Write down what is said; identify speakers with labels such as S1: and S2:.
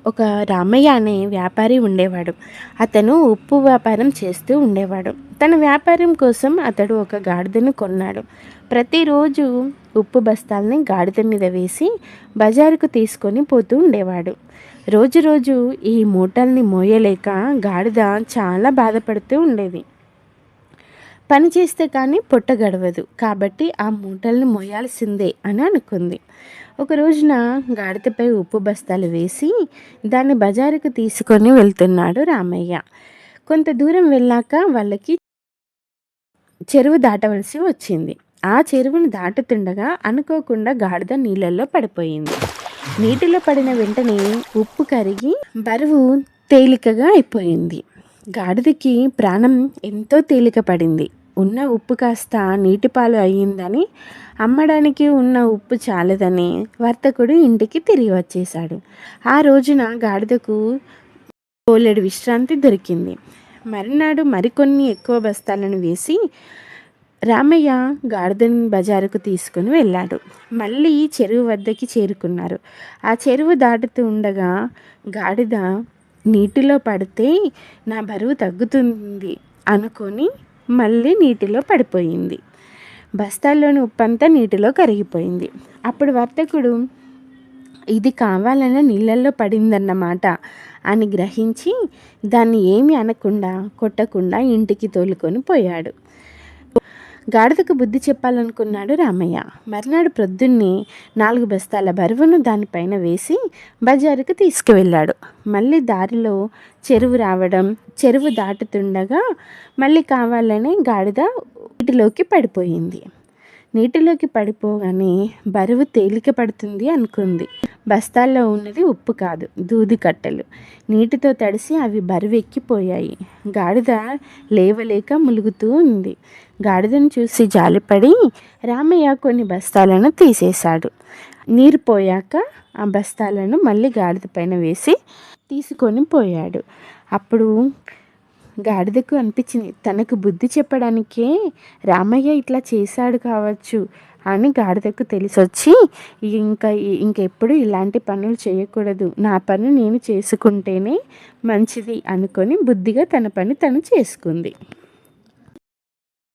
S1: ఒక రామయ్య అనే వ్యాపారి ఉండేవాడు. అతను ఉప్పు వ్యాపారం చేస్తూ ఉండేవాడు. తన వ్యాపారం కోసం అతడు ఒక గాడిదను కొన్నాడు. ప్రతిరోజు ఉప్పు బస్తాల్ని గాడిద మీద వేసి బజారుకు తీసుకొని పోతూ ఉండేవాడు. రోజు రోజు ఈ మూటల్ని మోయలేక గాడిద చాలా బాధపడుతూ ఉండేది. పని చేస్తే కానీ పొట్ట గడవదు, కాబట్టి ఆ మూటల్ని మోయాల్సిందే అని అనుకుంది. ఒక రోజున గాడిదపై ఉప్పు బస్తాలు వేసి దాన్ని బజారుకు తీసుకొని వెళ్తున్నాడు రామయ్య. కొంత దూరం వెళ్ళాక వాళ్ళకి చెరువు దాటవలసి వచ్చింది. ఆ చెరువును దాటుతుండగా అనుకోకుండా గాడిద నీళ్ళల్లో పడిపోయింది. నీటిలో పడిన వెంటనే ఉప్పు కరిగి బరువు తేలికగా అయిపోయింది. గాడిదకి ప్రాణం ఎంతో తేలిక పడింది. ఉన్న ఉప్పు కాస్త నీటిపాలు అయ్యిందని, అమ్మడానికి ఉన్న ఉప్పు చాలదని వర్తకుడు ఇంటికి తిరిగి వచ్చేశాడు. ఆ రోజున గాడిదకు బోలెడు విశ్రాంతి దొరికింది. మరునాడు మరికొన్ని ఎక్కువ బస్తాలను వేసి రామయ్య గాడిదని బజారుకు తీసుకుని వెళ్ళాడు. మళ్ళీ చెరువు వద్దకి చేరుకున్నారు. ఆ చెరువు దాటుతూ ఉండగా గాడిద నీటిలో పడితే నా బరువు తగ్గుతుంది అనుకొని మళ్ళీ నీటిలో పడిపోయింది. బస్తాల్లోని ఉప్పంతా నీటిలో కరిగిపోయింది. అప్పుడు వర్తకుడు ఇది కావాలనే నీళ్ళల్లో పడిందన్నమాట అని గ్రహించి దాన్ని ఏమీ అనకుండా కొట్టకుండా ఇంటికి తోలుకొని పోయాడు. గాడిదకు బుద్ధి చెప్పాలనుకున్నాడు రామయ్య. మర్నాడు ప్రొద్దున్నే 4 బస్తాల బరువును దానిపైన వేసి బజారుకు తీసుకువెళ్ళాడు. మళ్ళీ దారిలో చెరువు రావడం, చెరువు దాటుతుండగా మళ్ళీ కావాలనే గాడిద నీటిలోకి పడిపోయింది. నీటిలోకి పడిపోగానే బరువు తేలిక పడుతుంది అనుకుంది. బస్తాల్లో ఉన్నది ఉప్పు కాదు, దూది కట్టెలు. నీటితో తడిసి అవి బరువెక్కిపోయాయి. గాడిద లేవలేక ములుగుతూ ఉంది. గాడిదను చూసి జాలిపడి రామయ్య కొన్ని బస్తాలను తీసేశాడు. నీరు పోయాక ఆ బస్తాలను మళ్ళీ గాడిద పైన వేసి తీసుకొని పోయాడు. అప్పుడు గాడిదకు అనిపించింది, తనకు బుద్ధి చెప్పడానికే రామయ్య ఇట్లా చేశాడు కావచ్చు అని గాడిదకు తెలిసొచ్చి ఇంకెప్పుడు ఇలాంటి పనులు చేయకూడదు, నా పని నేను చేసుకుంటేనే మంచిది అనుకొని బుద్ధిగా తన పని తను చేసుకుంది.